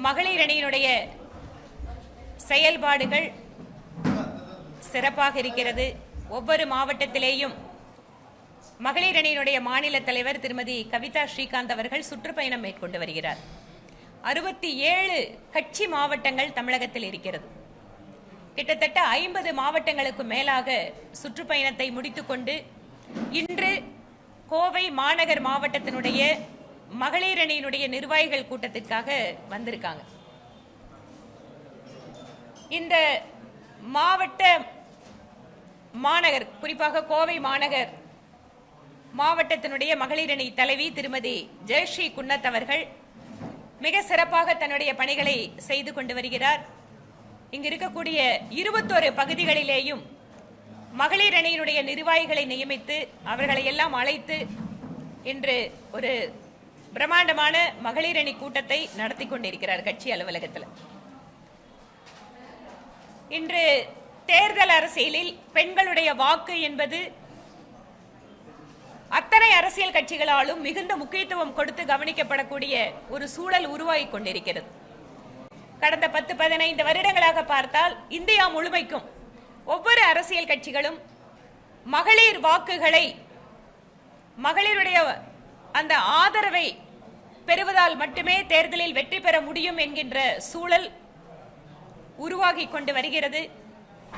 மகளிர் அணியினுடைய செயல்பாடுகள் சிறப்பாக இருக்கிறது. ஒவ்வொரு மாவட்டத்திலேயும் மகளிர் அணியினுடைய மாநில தலைவர் திருமதி கவிதா ஸ்ரீகாந்த் அவர்கள் சுற்றுப்பயணம் மேற்கொண்டு வருகிறார். 67 கட்சி மாவட்டங்கள் தமிழகத்தில் இருக்கிறது. கிட்டத்தட்ட 50 மாவட்டங்களுக்கு மேலாக சுற்றுப்பயணத்தை முடித்துக்கொண்டு இன்று கோவை மாநகர் மாவட்டத்தினுடைய மகளிர் அணியினுடைய நிர்வாகிகள் கூட்டத்திற்காக வந்திருக்காங்க. இந்த மாநகர் குறிப்பாக கோவை மாநகர் மாவட்டத்தினுடைய மகளிர் அணி தலைவி திருமதி ஜெயஸ்ரீ குன்னத் அவர்கள் மிக சிறப்பாக தன்னுடைய பணிகளை செய்து கொண்டு வருகிறார். இங்கு இருக்கக்கூடிய 21 பகுதிகளிலேயும் மகளிர் அணியினுடைய நிர்வாகிகளை நியமித்து அவர்களை எல்லாம் அழைத்து இன்று ஒரு பிரம்மாண்டமான மகளிர் அணி கூட்டத்தை நடத்தி கொண்டிருக்கிறார் கட்சி அலுவலகத்தில். இன்று தேர்தல் அரசியலில் பெண்களுடைய வாக்கு என்பது அத்தனை அரசியல் கட்சிகளாலும் மிகுந்த முக்கியத்துவம் கொடுத்து கவனிக்கப்படக்கூடிய ஒரு சூழல் உருவாகி கொண்டிருக்கிறது. கடந்த 10-15 வருடங்களாக பார்த்தால் இந்தியா முழுமைக்கும் ஒவ்வொரு அரசியல் கட்சிகளும் மகளிர் வாக்குகளை மகளிருடைய அந்த ஆதரவை பெறுவதால் மட்டுமே தேர்தலில் வெற்றி பெற முடியும் என்கின்ற சூழல் உருவாகி கொண்டு வருகிறது.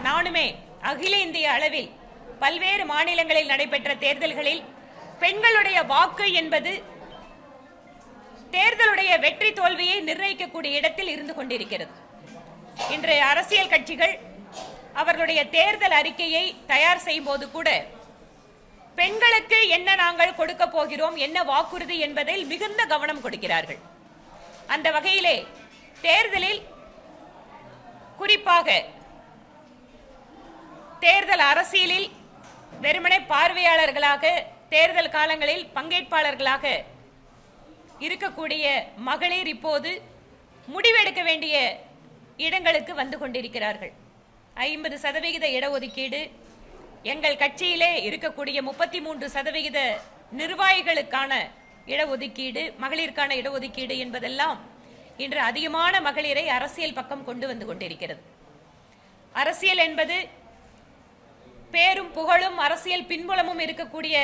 நானுமே அகில இந்திய அளவில் பல்வேறு மாநிலங்களில் நடைபெற்ற தேர்தல்களில் பெண்களுடைய வாக்கு என்பது தேர்தலுடைய வெற்றி தோல்வியை நிர்ணயிக்கக்கூடிய இடத்தில் இருந்து கொண்டிருக்கிறது. இன்று அரசியல் கட்சிகள் அவர்களுடைய தேர்தல் அறிக்கையை தயார் செய்யும் போது கூட பெண்களுக்கு என்ன நாங்கள் கொடுக்க போகிறோம், என்ன வாக்குறுதி என்பதில் மிகுந்த கவனம் கொடுக்கிறார்கள். அந்த வகையிலே தேர்தலில் குறிப்பாக தேர்தல் அரசியலில் வெறுமனே பார்வையாளர்களாக தேர்தல் காலங்களில் பங்கேற்பாளர்களாக இருக்கக்கூடிய மகளிர் இப்போது முடிவெடுக்க வேண்டிய இடங்களுக்கு வந்து கொண்டிருக்கிறார்கள். 50% இடஒதுக்கீடு, எங்கள் கட்சியிலே இருக்கக்கூடிய 33% நிர்வாகிகளுக்கான இடஒதுக்கீடு, மகளிருக்கான இடஒதுக்கீடு என்பதெல்லாம் இன்று அதிகமான மகளிரை அரசியல் பக்கம் கொண்டு வந்து கொண்டிருக்கிறது. அரசியல் என்பது பேரும் புகழும் அரசியல் பின்புலமும் இருக்கக்கூடிய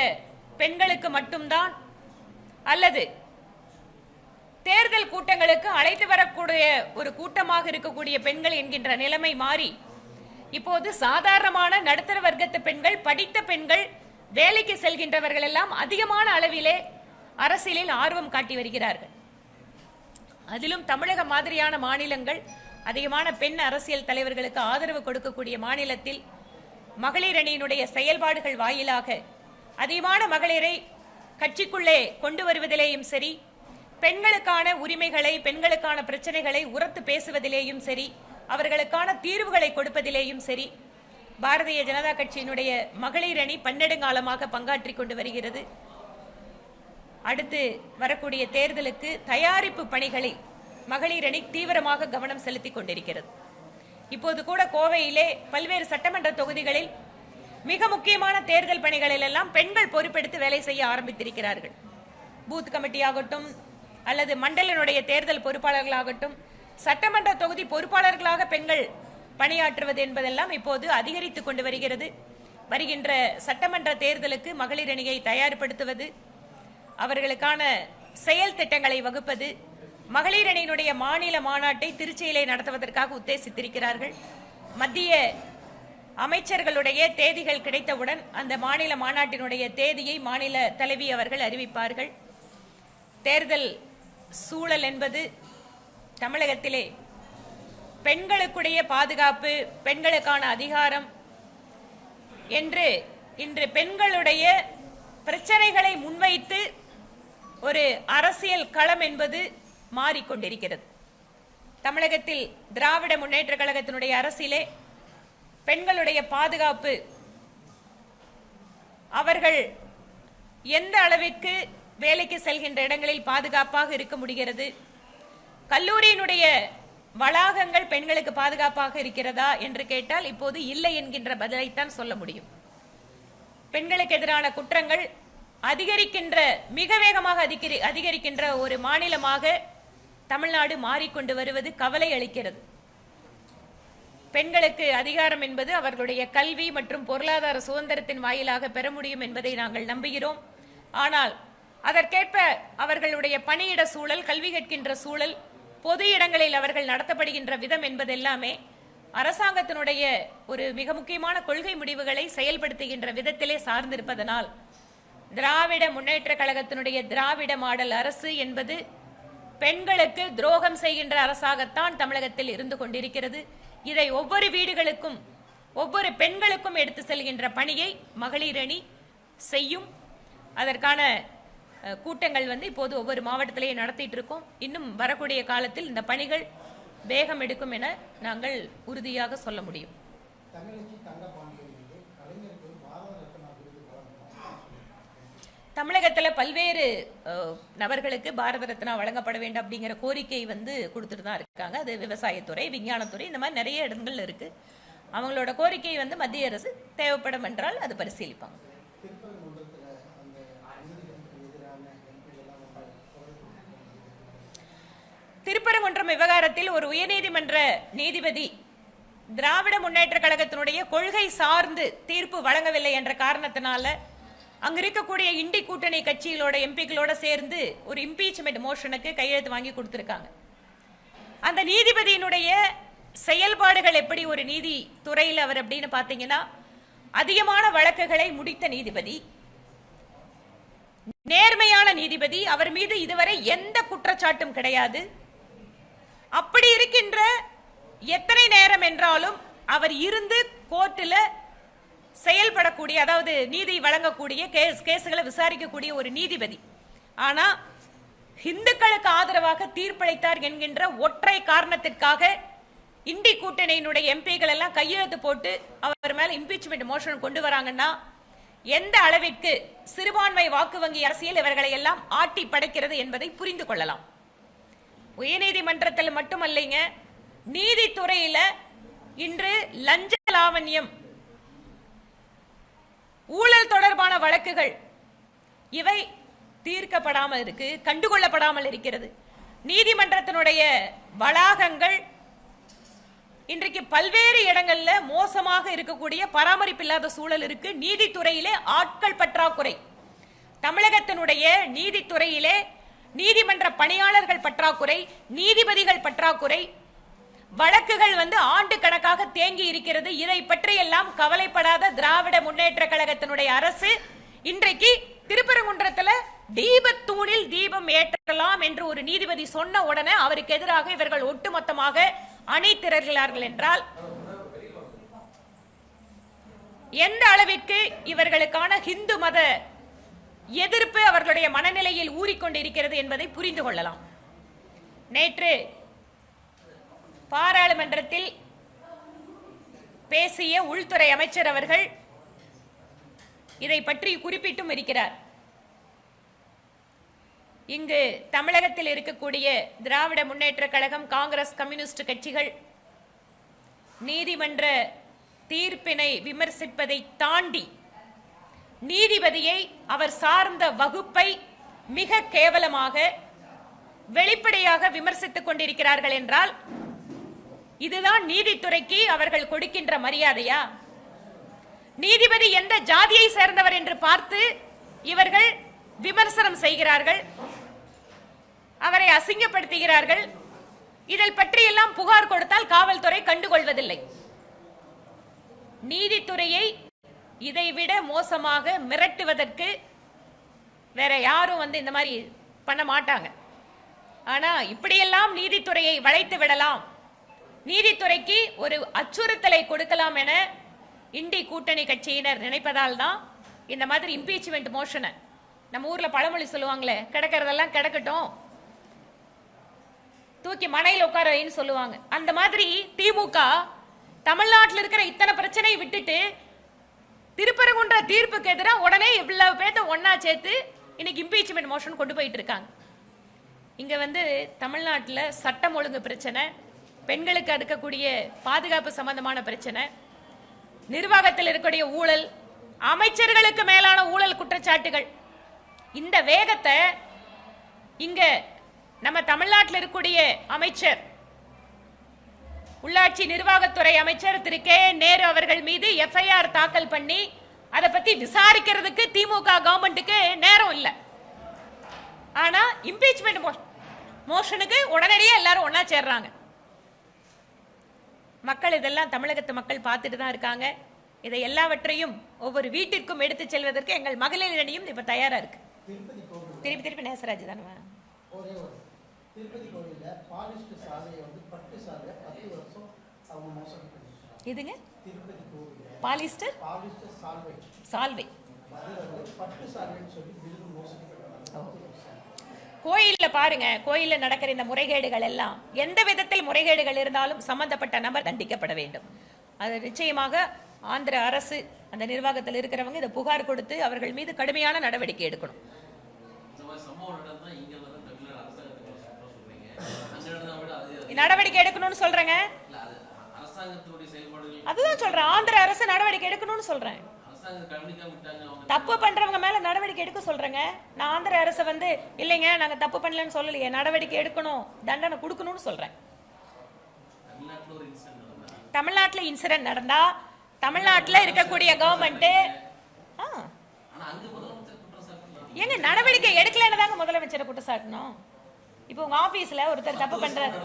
பெண்களுக்கு மட்டும்தான் அல்லது தேர்தல் கூட்டங்களுக்கு அழைத்து வரக்கூடிய ஒரு கூட்டமாக இருக்கக்கூடிய பெண்கள் என்கின்ற நிலைமை மாறி இப்போது சாதாரணமான நடுத்தர வர்க்கத்து பெண்கள், படித்த பெண்கள், வேலைக்கு செல்கின்றவர்கள் எல்லாம் அதிகமான அளவிலே அரசியலில் ஆர்வம் காட்டி வருகிறார்கள். அதிலும் தமிழக மாதிரியான மாநிலங்கள் அதிகமான பெண் அரசியல் தலைவர்களுக்கு ஆதரவு கொடுக்கக்கூடிய மாநிலத்தில் மகளிர் அணியினுடைய செயல்பாடுகள் வாயிலாக அதிகமான மகளிரை கட்சிக்குள்ளே கொண்டு வருவதிலேயும் சரி, பெண்களுக்கான உரிமைகளை, பெண்களுக்கான பிரச்சனைகளை உரத்து பேசுவதிலேயும் சரி, அவர்களுக்கான தீர்வுகளை கொடுப்பதிலேயும் சரி, பாரதிய ஜனதா கட்சியினுடைய மகளிர் அணி பன்னெடுங்காலமாக பங்காற்றிக் கொண்டு வருகிறது. அடுத்து வரக்கூடிய தேர்தலுக்கு தயாரிப்பு பணிகளை மகளிர் அணி தீவிரமாக கவனம் செலுத்தி கொண்டிருக்கிறது. இப்போது கூட கோவையிலே பல்வேறு சட்டமன்ற தொகுதிகளில் மிக முக்கியமான தேர்தல் பணிகளில் எல்லாம் பெண்கள் பொறுப்பெடுத்து வேலை செய்ய ஆரம்பித்திருக்கிறார்கள். பூத் கமிட்டி ஆகட்டும் அல்லது மண்டலனுடைய தேர்தல் பொறுப்பாளர்களாகட்டும், சட்டமன்ற தொகுதி பொறுப்பாளர்களாக பெண்கள் பணியாற்றுவது என்பதெல்லாம் இப்போது அதிகரித்துக் கொண்டு வருகிறது. வருகின்ற சட்டமன்ற தேர்தலுக்கு மகளிர் அணியை தயார்படுத்துவது, அவர்களுக்கான செயல் திட்டங்களை வகுப்பது, மகளிர் அணியினுடைய மாநில மாநாட்டை திருச்சியிலே நடத்துவதற்காக உத்தேசித்திருக்கிறார்கள். மத்திய அமைச்சர்களுடைய தேதிகள் கிடைத்தவுடன் அந்த மாநில மாநாட்டினுடைய தேதியை மாநில தலைவி அவர்கள் அறிவிப்பார்கள். தேர்தல் சூழல் என்பது தமிழகத்திலே பெண்களுக்குடைய பாதுகாப்பு, பெண்களுக்கான அதிகாரம் என்று இன்று பெண்களுடைய பிரச்சனைகளை முன்வைத்து ஒரு அரசியல் களம் என்பது மாறிக்கொண்டிருக்கிறது. தமிழகத்தில் திராவிட முன்னேற்ற கழகத்தினுடைய அரசிலே பெண்களுடைய பாதுகாப்பு, அவர்கள் எந்த அளவிற்கு வேலைக்கு செல்கின்ற இடங்களில் பாதுகாப்பாக இருக்க முடிகிறது, கல்லூரியினுடைய வளாகங்கள் பெண்களுக்கு பாதுகாப்பாக இருக்கிறதா என்று கேட்டால் இப்போது இல்லை என்கின்ற பதிலைத்தான் சொல்ல முடியும். பெண்களுக்கு எதிரான குற்றங்கள் அதிகரிக்கின்ற, மிக வேகமாக அதிகரிக்கின்ற ஒரு மாநிலமாக தமிழ்நாடு மாறிக்கொண்டு வருவது கவலை அளிக்கிறது. பெண்களுக்கு அதிகாரம் என்பது அவர்களுடைய கல்வி மற்றும் பொருளாதார சுதந்திரத்தின் வாயிலாக பெற முடியும் என்பதை நாங்கள் நம்புகிறோம். ஆனால் அதற்கேற்ப அவர்களுடைய பணியிட சூழல், கல்வி கற்கின்ற சூழல், பொது இடங்களில் அவர்கள் நடத்தப்படுகின்ற விதம் என்பதெல்லாமே அரசாங்கத்தினுடைய ஒரு மிக முக்கியமான கொள்கை முடிவுகளை செயல்படுத்துகின்ற விதத்திலே சார்ந்திருப்பதனால் திராவிட முன்னேற்ற கழகத்தினுடைய திராவிட மாடல் அரசு என்பது பெண்களுக்கு துரோகம் செய்கின்ற அரசாகத்தான் தமிழகத்தில் இருந்து கொண்டிருக்கிறது. இதை ஒவ்வொரு வீடுகளுக்கும் ஒவ்வொரு பெண்களுக்கும் எடுத்து செல்கின்ற பணியை மகளிர் அணி செய்யும். அதற்கான கூட்டங்கள் இப்போது ஒவ்வொரு மாவட்டத்திலேயே நடத்திட்டு இருக்கோம். இன்னும் வரக்கூடிய காலத்தில் இந்த பணிகள் வேகம் எடுக்கும் என நாங்கள் உறுதியாக சொல்ல முடியும். தமிழகத்தில் பல்வேறு நபர்களுக்கு பாரத ரத்னா வழங்கப்பட வேண்டும் அப்படிங்கிற கோரிக்கை கொடுத்துட்டு தான் இருக்காங்க. அது விவசாயத்துறை, விஞ்ஞானத்துறை, இந்த மாதிரி நிறைய இடங்கள் இருக்கு. அவங்களோட கோரிக்கை மத்திய அரசு தேவைப்படும் என்றால் அது பரிசீலிப்பாங்க. திருப்பரங்குன்றம் விவகாரத்தில் ஒரு உயர்நீதிமன்ற நீதிபதி திராவிட முன்னேற்ற கழகத்தினுடைய கொள்கை சார்ந்து தீர்ப்பு வழங்கவில்லை என்ற காரணத்தினால அங்க இருக்கக்கூடிய இண்டி கூட்டணி கட்சிகளோட எம்பிக்களோட சேர்ந்து ஒரு இம்பீச்மெண்ட் மோஷனுக்கு கையெழுத்து வாங்கி கொடுத்திருக்காங்க. அந்த நீதிபதியினுடைய செயல்பாடுகள் எப்படி ஒரு நீதி துறையில் அவர் அப்படின்னு பாத்தீங்கன்னா, அதிகமான வழக்குகளை முடித்த நீதிபதி, நேர்மையான நீதிபதி, அவர் மீது இதுவரை எந்த குற்றச்சாட்டும் கிடையாது. அப்படி இருக்கின்ற எத்தனை நேரம் என்றாலும் அவர் இருந்து கோர்ட்டில் செயல்படக்கூடிய, அதாவது நீதி வழங்கக்கூடிய, கேசுகளை விசாரிக்கக்கூடிய ஒரு நீதிபதி. ஆனா இந்துக்களுக்கு ஆதரவாக தீர்ப்பளித்தார் என்கின்ற ஒற்றை காரணத்திற்காக இண்டி கூட்டணியினுடைய எம்பிக்கள் எல்லாம் கையெழுத்து போட்டு அவர் மேல இம்பீச்மெண்ட் மோஷன் கொண்டு வராங்கன்னா எந்த அளவிற்கு சிறுபான்மை வாக்கு வங்கி அரசியல் இவர்களை எல்லாம் ஆட்டி படைக்கிறது என்பதை புரிந்து கொள்ளலாம். உயர்நீதிமன்றத்தில் மட்டுமல்லைங்க, நீதித்துறையில இன்று லஞ்ச லாவண்யம், ஊழல் தொடர்பான வழக்குகள் இவை தீர்க்கப்படாமல் இருக்கு, கண்டுகொள்ளப்படாமல் இருக்கிறது. நீதிமன்றத்தினுடைய வளாகங்கள் இன்றைக்கு பல்வேறு இடங்கள்ல மோசமாக இருக்கக்கூடிய பராமரிப்பு இல்லாத சூழல் இருக்கு. நீதித்துறையிலே ஆட்கள் பற்றாக்குறை, தமிழகத்தினுடைய நீதித்துறையிலே நீதிமன்ற பணியாளர்கள் பற்றாக்குறை, நீதிபதிகள் பற்றாக்குறை, வழக்குகள் ஆண்டு கணக்காக தேங்கி இருக்கிறது. இதை பற்றி எல்லாம் கவலைப்படாத திராவிட முன்னேற்ற கழகத்தினுடைய அரசு இன்றைக்கு திருப்பரங்குன்றத்தில் தீபத்தூணில் தீபம் ஏற்றலாம் என்று ஒரு நீதிபதி சொன்ன உடனே அவருக்கு எதிராக இவர்கள் ஒட்டுமொத்தமாக அணி திரள்கிறார்கள் என்றால் எந்த அளவிற்கு இவர்களுக்கான இந்து மத எதிர்ப்பு அவர்களுடைய மனநிலையில் ஊறிக்கொண்டிருக்கிறது என்பதை புரிந்து கொள்ளலாம். நேற்று பாராளுமன்றத்தில் பேசிய உள்துறை அமைச்சர் அவர்கள் இதை பற்றி குறிப்பிட்டும் இருக்கிறார். இங்கு தமிழகத்தில் இருக்கக்கூடிய திராவிட முன்னேற்ற கழகம், காங்கிரஸ், கம்யூனிஸ்ட் கட்சிகள் நீதிமன்ற தீர்ப்பினை விமர்சிப்பதை தாண்டி நீதிபதியை, அவர் சார்ந்த வகுப்பை மிக கேவலமாக வெளிப்படையாக விமர்சித்துக் கொண்டிருக்கிறார்கள் என்றால் இதுதான் நீதித்துறைக்கு அவர்கள் கொடுக்கின்ற மரியாதையா? நீதிபதி எந்த ஜாதியை சேர்ந்தவர் என்று பார்த்து இவர்கள் விமர்சனம் செய்கிறார்கள், அவரை அசிங்கப்படுத்துகிறார்கள். இதில் பற்றியெல்லாம் புகார் கொடுத்தால் காவல்துறை கண்டுகொள்வதில்லை. நீதித்துறையை இதைவிட மோசமாக மிரட்டுவதற்கு வேற யாரும் இந்த மாதிரி பண்ண மாட்டாங்க. ஆனா இப்படியெல்லாம் நீதித்துறையை வளைத்து விடலாம், நீதித்துறைக்கு ஒரு அச்சுறுத்தலை கொடுக்கலாம் என இண்டி கூட்டணி கட்சியினர் நினைப்பதால் தான் இந்த மாதிரி இம்பீச்மெண்ட் மோஷனை, நம்ம ஊர்ல பழமொழி சொல்லுவாங்களே, கிடக்கிறதெல்லாம் கிடக்கட்டும், தூக்கி மனையில் உட்காரன்னு சொல்லுவாங்க. அந்த மாதிரி திமுக தமிழ்நாட்டில் இருக்கிற இத்தனை பிரச்சனையை விட்டுட்டு திருப்பரங்குன்ற தீர்ப்புக்கு எதிராக உடனே இவ்வளவு பேர்த்த ஒன்னா சேர்த்து இன்னைக்கு இம்பீச்மெண்ட் மோஷன் கொண்டு போயிட்டு இருக்காங்க. இங்க தமிழ்நாட்டில் சட்டம் ஒழுங்கு பிரச்சனை, பெண்களுக்கு அடுக்கக்கூடிய பாதுகாப்பு சம்பந்தமான பிரச்சனை, நிர்வாகத்தில் இருக்கக்கூடிய ஊழல், அமைச்சர்களுக்கு மேலான ஊழல் குற்றச்சாட்டுகள், இந்த வேகத்தை இங்க நம்ம தமிழ்நாட்டில் இருக்கக்கூடிய அமைச்சர், உள்ளாட்சி நிர்வாகத்துறை அமைச்சர் திரு கே நேரு அவர்கள் மீது எஃப்ஐஆர் தாக்கல் பண்ணி அதை பத்தி விசாரிக்கிறதுக்கு திமுக கவர்மெண்ட்டுக்கு நேரம் இல்லை. ஆனா இம்பீச்மெண்ட் மோஷனுக்கு உடனடியே எல்லாரும் ஒன்னா சேர்றாங்க. மக்கள் இதெல்லாம் தமிழகத்து மக்கள் பார்த்துட்டு தான் இருக்காங்க. இதை எல்லாவற்றையும் ஒவ்வொரு வீட்டிற்கும் எடுத்து செல்வதற்கு எங்கள் மகளிர் அணியும் இப்ப தயாரா இருக்கு. திருப்பி நேசராஜ் தானே இதுங்க பாலிஸ்டர் சால்வை கோயில்ல பாருங்க. கோயில்ல நடக்கிற இந்த முறைகேடுகள் எல்லாம் எந்த விதத்தில் முறைகேடுகள் இருந்தாலும் சம்பந்தப்பட்ட நபர் தண்டிக்கப்பட வேண்டும். அது நிச்சயமாக ஆந்திர அரசு அந்த நிர்வாகத்தில் இருக்கிறவங்க இதை புகார் கொடுத்து அவர்கள் மீது கடுமையான நடவடிக்கை எடுக்கணும். நடவடிக்கை எடுக்கணும்னு சொல்றேங்க. அதுதான் சொல்றேன், ஆந்திர அரசு நடவடிக்கை எடுக்கணும்னு சொல்றேன். தப்பு பண்றவங்க மேல நடவடிக்கை எடுக்க சொல்றேங்க. நான் ஆந்திர அரசு இல்லைங்க நாங்க தப்பு பண்ணலன்னு சொல்லலையே, நடவடிக்கை எடுக்கணும், தண்டனை கொடுக்கணும்னு சொல்றேன். தமிழ்நாட்டில் இன்சிடென்ட் நடந்தா தமிழ்நாட்டில் இருக்கக்கூடிய கவர்மெண்ட் எங்க நடவடிக்கை எடுக்கலன்னு தாங்க முதலமைச்சரை குற்றச்சாட்டணும். இப்போ உங்க ஆபீஸ்ல ஒருத்தர் தப்பு பண்றாரு,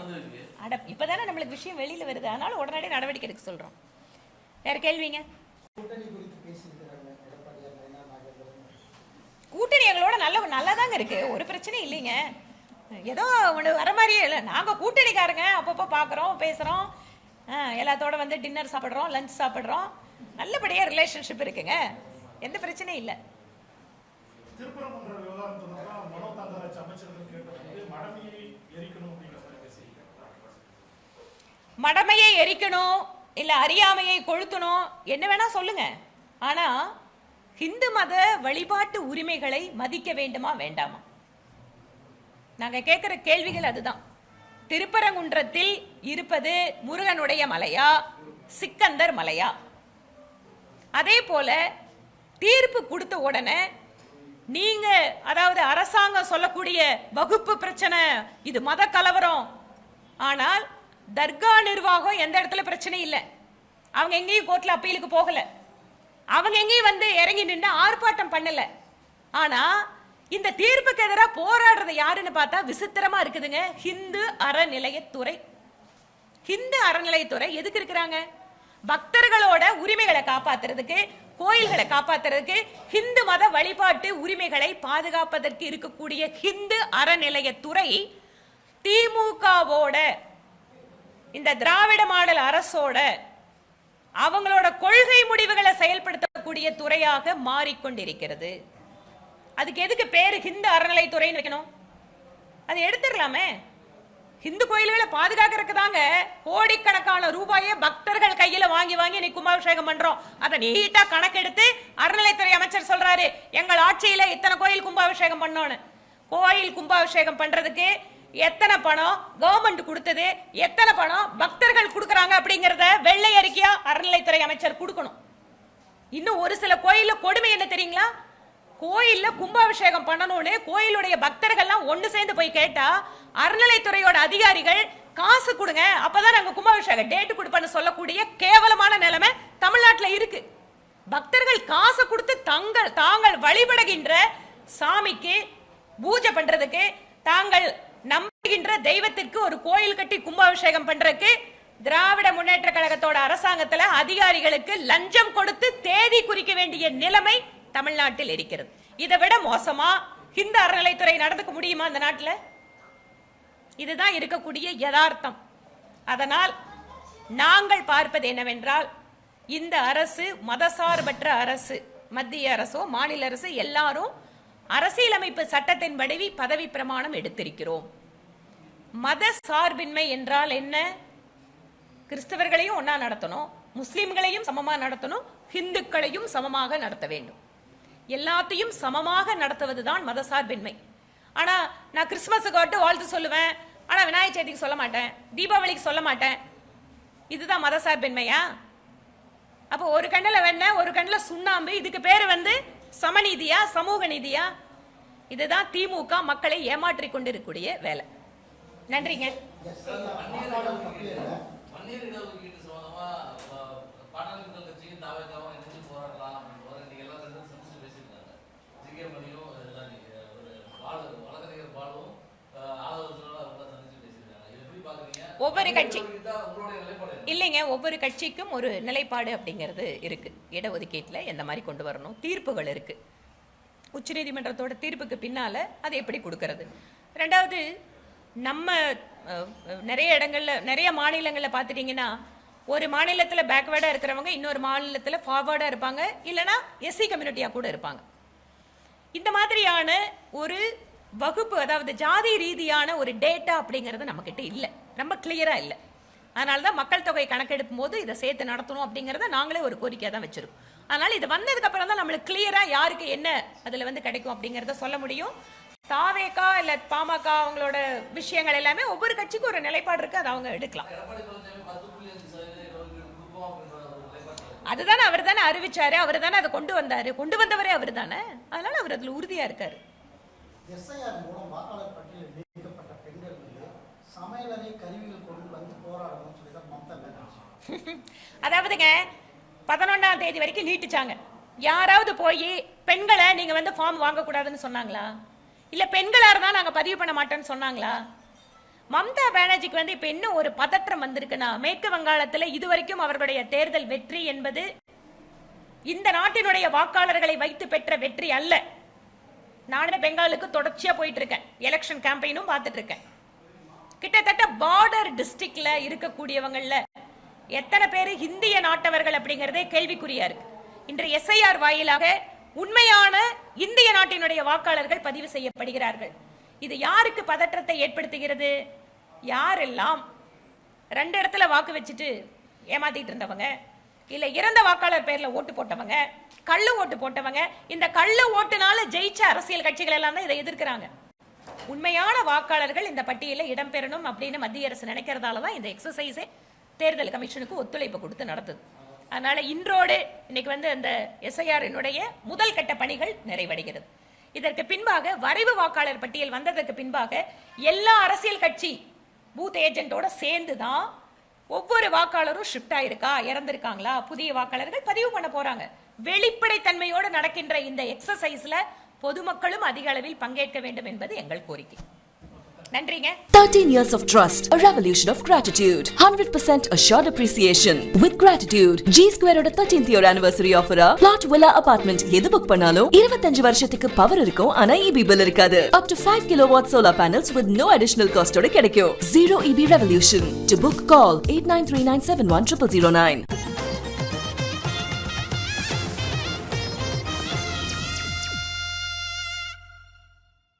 இப்பதானே நம்மளுக்கு விஷயம் வெளியில வருது, அதனால உடனடி நடவடிக்கை எடுக்க சொல்றோம். வேற கேள்விங்க? கூட்டணி எங்களோட நல்லதாங்க இருக்கு, ஒரு பிரச்சனை இல்லைங்க. ஏதோ ஒன்று வர மாதிரியே இல்லை. நாங்க கூட்டணிக்காரங்க, அப்பப்போ பாக்குறோம், பேசுறோம், எல்லாத்தோட டின்னர் சாப்பிடுறோம், லஞ்ச் சாப்பிடுறோம், நல்லபடியா ரிலேஷன்ஷிப் இருக்குங்க, எந்த பிரச்சனையும் இல்லை. மடமையை எரிக்கணும் இல்ல அறியாமையை கொளுத்தணும் என்ன வேணா சொல்லுங்க. ஆனா இந்து மத வழிபாட்டு உரிமைகளை மதிக்க வேண்டுமா வேண்டாமா? நாங்க கேட்கிற கேள்விகள் அதுதான். திருப்பரங்குன்றத்தில் இருப்பது முருகனுடைய மலையா சிக்கந்தர் மலையா? அதே போல தீர்ப்பு கொடுத்த உடனே நீங்க அதாவது அரசாங்கம் சொல்லக்கூடிய வகுப்பு பிரச்சனை, இது மத கலவரம். ஆனால் தர்கா நிர்வாகம் எந்த இடத்துல பிரச்சனை இல்லை, அவங்க எங்கேயும் கோர்ட்ல அப்பீலுக்கு போகல, அவங்க எங்கேயும் இறங்கி நின்று ஆர்ப்பாட்டம் பண்ணல. ஆனா இந்த தீர்ப்புக்கு எதிராக போராடுறது யாருன்னு பார்த்தா விசித்திரமா இருக்குதுங்க, ஹிந்து அறநிலையத்துறை. ஹிந்து அறநிலையத்துறை எதுக்கு இருக்கிறாங்க? பக்தர்களோட உரிமைகளை காப்பாத்துறதுக்கு, கோயில்களை காப்பாத்துறதுக்கு, ஹிந்து மத வழிபாட்டு உரிமைகளை பாதுகாப்பதற்கு இருக்கக்கூடிய ஹிந்து அறநிலையத்துறை திமுகவோட இந்த திராவிட மாடல் அரசோட அவங்களோட கொள்கை முடிவுகளை செயல்படுத்தக்கூடிய துறையாக மாறிக்கொண்டிருக்கிறது. அதுக்கு எதுக்கு பேரு ஹிந்து அறநிலைத்துறைன்னு வைக்கணும்? அதை எடுத்துடலாமே. ஹிந்து கோயில்களை பாதுகாக்கிறதுக்கு தாங்க கோடிக்கணக்கான ரூபாயை பக்தர்கள் கையில வாங்கி இன்னைக்கு கும்பாபிஷேகம் பண்றோம். அதை நீட்டா கணக்கெடுத்து அறநிலைத்துறை அமைச்சர் சொல்றாரு, எங்கள் ஆட்சியில இத்தனை கோயில் கும்பாபிஷேகம் பண்ணோன்னு. கோயில் கும்பாபிஷேகம் பண்றதுக்கு எத்தனை பணம் கவர்மெண்ட் கொடுத்தது, எத்தனை பணம் பக்தர்கள் கொடுக்கறாங்க அப்படிங்கறத வெள்ளை அறிக்கையா அறநிலைத்துறை அமைச்சர் கொடுக்கணும். இன்னும் ஒரு சில கோயில்ல கொடுமை என்ன தெரியுங்களா? கோயில்ல கும்பாபிஷேகம் பண்ணணும்னு கோயிலுடைய பக்தர்கள்லாம் ஒண்ணு சேர்ந்து போய் கேட்டா அறநிலைத்துறையோட அதிகாரிகள் காசு கொடுங்க அப்பதான் நாங்க கும்பாபிஷேகம் டேட் கொடுப்பேன்னு சொல்லக்கூடிய கேவலமான நிலைமை தமிழ்நாட்டில் இருக்கு. பக்தர்கள் காசு கொடுத்து தாங்கள் வழிபடுகின்ற சாமிக்கு பூஜை பண்றதுக்கு, தாங்கள் நம்புகின்ற தெய்வத்திற்கு ஒரு கோயில் கட்டி கும்பாபிஷேகம் பண்றதுக்கு திராவிட முன்னேற்ற கழகத்தோட அரசாங்கத்துல அதிகாரிகளுக்கு லஞ்சம் கொடுத்து தேதி குறிக்க வேண்டிய நிலைமை தமிழ்நாட்டில் இருக்கிறது. இதை விட மோசமா ஹிந்து அறநிலைத்துறை நடந்துக்க முடியுமா இந்த நாட்டில்? இதுதான் இருக்கக்கூடிய யதார்த்தம். அதனால் நாங்கள் பார்ப்பது என்னவென்றால், இந்த அரசு மதசார்பற்ற அரசு, மத்திய அரசோ மாநில அரசு எல்லாரும் அரசியலமைப்பு சட்டத்தின்படி பதவி பிரமாணம் எடுத்திருக்கிறோம். மத சார்பின்மை என்றால் என்ன? கிறிஸ்தவர்களையும் ஒன்னா நடத்தணும், முஸ்லிம்களையும் சமமா நடத்தணும், ஹிந்துக்களையும் சமமாக நடத்த வேண்டும். எல்லாத்தையும் சமமாக நடத்துவதுதான் மதசார்பின்மை. ஆனா நான் கிறிஸ்துமஸுக்கு வாழ்த்து சொல்லுவேன், ஆனா விநாயகர் சதுர்த்திக்கு சொல்ல மாட்டேன், தீபாவளிக்கு சொல்ல மாட்டேன். இதுதான் மதசார்பின்மையா? அப்போ ஒரு கண்ணில் வெண்ணெய் ஒரு கண்ணில் சுண்ணாம்பு, இதுக்கு பேரு சமநீதியா சமூக நீதியா? இதுதான் திமுக மக்களை ஏமாற்றிக் கொண்டிருக்கக்கூடிய வேலை. நன்றிங்க. மன்னியர் இடஒதுக்கீட்டு சம்பந்தமா பாட்டாளி கட்சியும் தாவேக்காவும் இணைந்து போராடலாம் நீங்க எல்லாம் ரெண்டு சந்திச்சு பேசியிருக்காங்க. ஜிகே மணியும் வழக்கறிஞர் பாலுவும் சந்திச்சு பேசியிருக்காங்க. இது எப்படி பாக்குறீங்க? ஒவ்வொரு கட்சி உங்களுடைய நிலைப்பாடு இல்லைங்க, ஒவ்வொரு கட்சிக்கும் ஒரு நிலைப்பாடு அப்படிங்கிறது இருக்கு. இடஒதுக்கீட்டில் எந்த மாதிரி கொண்டு வரணும், தீர்ப்புகள் இருக்கு. உச்சநீதிமன்றத்தோட தீர்ப்புக்கு பின்னால அதை எப்படி கொடுக்கறது. ரெண்டாவது, நம்ம நிறைய இடங்கள்ல நிறைய மாநிலங்களில் பார்த்துட்டீங்கன்னா ஒரு மாநிலத்தில் பேக்வேர்டாக இருக்கிறவங்க இன்னொரு மாநிலத்தில் ஃபார்வர்டாக இருப்பாங்க, இல்லைனா எஸ்சி கம்யூனிட்டியாக கூட இருப்பாங்க. இந்த மாதிரியான ஒரு வகுப்பு, அதாவது ஜாதி ரீதியான ஒரு டேட்டா அப்படிங்கிறது நம்மக்கிட்ட இல்லை, ரொம்ப கிளியராக இல்லை. அதனால தான் மக்கள் தொகை கணக்கெடுக்கும் போது இதை சேர்த்து நடத்தணும் அப்படிங்கிறத நாங்களே ஒரு கோரிக்கையாக தான் வச்சிருக்கோம். அதனால இது வந்ததுக்கு அப்புறம் தான் நம்மளுக்கு கிளியராக யாருக்கு என்ன அதில் வந்து கிடைக்கும் அப்படிங்கிறத சொல்ல முடியும். தாவேகா இல்லை பாமக அவங்களோட விஷயங்கள் எல்லாமே ஒவ்வொரு கட்சிக்கும் ஒரு நிலைப்பாடு இருக்கு, அதை அவங்க எடுக்கலாம். அதுதானே அவர் தானே அறிவிச்சாரு, அவர் தானே அதை கொண்டு வந்தாரு, கொண்டு வந்தவரே அவர் தானே. அதனால அவர் அதுல உறுதியா இருக்காரு. எஸ்ஐஆர் மூலம் வாக்காளர் பட்டியலில் நீக்கப்பட்ட பெண்கள் மீது சமையலறை கருவிகள் கொண்டு வந்து போராடணும்னு சொல்லி தான் மம்தா பானர்ஜி. அதாவதுங்க 11ஆம் தேதி வரைக்கும் நீட்டிச்சாங்க. யாராவது போய் பெண்களை நீங்க வந்து ஃபார்ம் வாங்கக்கூடாதுன்னு சொன்னாங்களா? இல்ல பெண்களா இருந்தா நாங்க பதிவு பண்ண மாட்டோம்னு சொன்னாங்களா? மம்தா பானர்ஜிக்கு வந்து இப்ப இன்னும் ஒரு பதற்றம் வந்திருக்குன்னா, மேற்கு வங்காளத்துல இதுவரைக்கும் அவர்களுடைய தேர்தல் வெற்றி என்பது இந்த நாட்டினுடைய வாக்காளர்களை வைத்து பெற்ற வெற்றி அல்ல. நானே பெங்காலுக்கு தொடர்ச்சியா போயிட்டு இருக்கேன், எலெக்ஷன் கேம்பெயினும் பார்த்துட்டு இருக்கேன். கிட்டத்தட்ட பார்டர் டிஸ்ட்ரிக்ட்ல இருக்கக்கூடியவங்கள்ல எத்தனை பேர் இந்திய நாட்டவர்கள் அப்படிங்கறதே கேள்விக்குறியா இருக்கு. இன்று எஸ்ஐஆர் வாயிலாக உண்மையான இந்திய நாட்டினுடைய வாக்காளர்கள் பதிவு செய்யப்படுகிறார்கள். இது யாருக்கு பதற்றத்தை ஏற்படுத்துகிறது? யாரெல்லாம் 2 இடத்துல வாக்கு வச்சுட்டு ஏமாத்திட்டு இருந்தவங்க, இல்ல இறந்த வாக்காளர் பேர்ல ஓட்டு போட்டவங்க, கள்ள ஓட்டு போட்டவங்க, இந்த கள்ள ஓட்டுனால ஜெயிச்ச அரசியல் கட்சிகள் எல்லாம் தான் இதை எதிர்க்கிறாங்க. உண்மையான வாக்காளர்கள் இந்த பட்டியலில் இடம்பெறணும் அப்படின்னு மத்திய அரசு நினைக்கிறதால தான் இந்த எக்ஸசைஸே தேர்தல் கமிஷனுக்கு ஒத்துழைப்பு கொடுத்து நடத்துது. அதனால இன்றோடு இன்னைக்கு வந்து அந்த எஸ்ஐஆரினுடைய முதல் கட்ட பணிகள் நிறைவடைகிறது. இதற்கு பின்பாக வரைவு வாக்காளர் பட்டியல் வந்ததற்கு பின்பாக எல்லா அரசியல் கட்சி பூத் ஏஜென்ட்டோட சேர்ந்து தான் ஒவ்வொரு வாக்காளரும் ஷிஃப்ட் ஆயிருக்கா, இறந்திருக்காங்களா, புதிய வாக்காளர்கள் பதிவு பண்ண போறாங்க. வெளிப்படைத்தன்மையோடு நடக்கின்ற இந்த எக்ஸசைஸ்ல பொதுமக்களும் அதிக அளவில் பங்கேற்க வேண்டும் என்பது எங்கள் கோரிக்கை. நன்றிங்க. 13 years of trust, a revolution of gratitude, 100% assured appreciation. With gratitude, G Square oda 13th year anniversary offer plot villa apartment எது புக் பண்ணாலும் 25 வருஷத்துக்கு பவர் இருக்கும், ஆனா EB bill இருக்காது. Up to 5 kilowatt solar panels with no additional cost ஓட கிடைக்கும். Zero EB revolution. To book, call 8939710009.